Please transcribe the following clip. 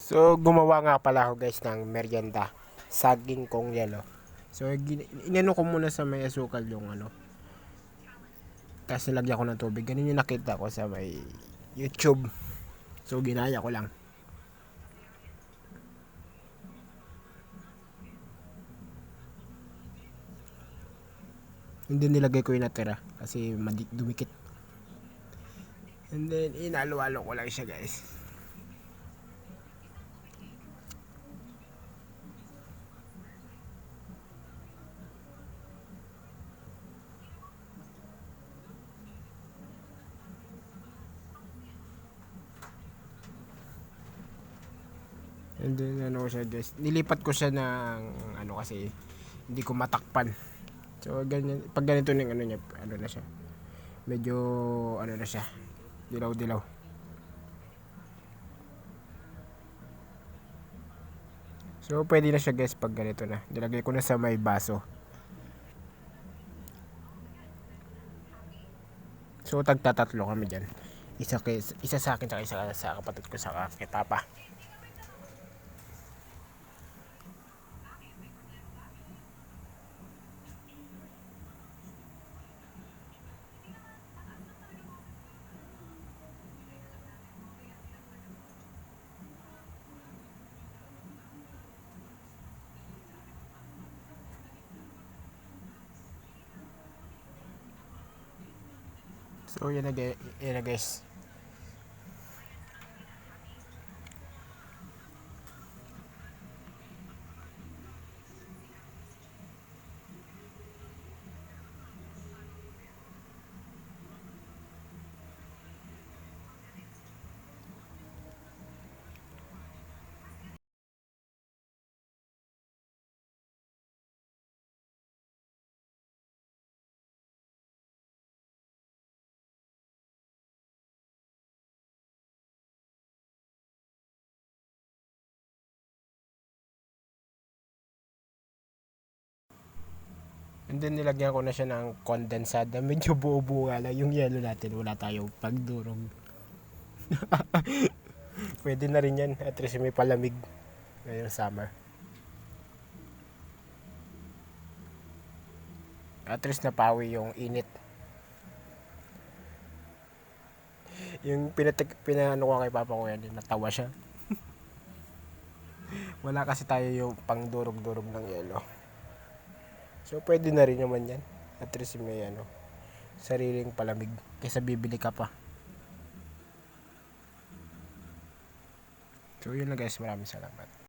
So, gumawa nga pala ako guys ng merienda. Saging kong yelo. So, inano ko muna sa may asukal yung ano. Tapos nilagyan ko ng tubig. Ganun yung nakita ko sa may YouTube. So, ginaya ko lang. Hindi nilagay ko yung natira. Kasi dumikit. And then, inalo-alo ko lang siya guys. And then ano siya guys, nilipat ko siya ng ano kasi hindi ko matakpan. So ganyan, pag ganito ng ano niya, ano na siya. Medyo ano na siya, dilaw-dilaw. So pwede na siya guys pag ganito na. Nilagay ko na sa may baso. So tagtatatlo kami diyan. Isa sa akin, isa sa kapatid ko sa kitapa. So yan na guys. And then nilagyan ko na siya ng kondensada. Medyo buo-buo nga lang yung yelo natin. Wala tayong pagdurog. Pwede na rin yan. At least may palamig ngayong summer. At least napawi yung init. Yung pinano ko kay papa ko yan, natawa siya. Wala kasi tayo yung pangdurog-durog ng yelo. So pwede na rin naman yan. At least may ano, sariling palamig. Kaysa bibili ka pa. So yun na guys, maraming salamat.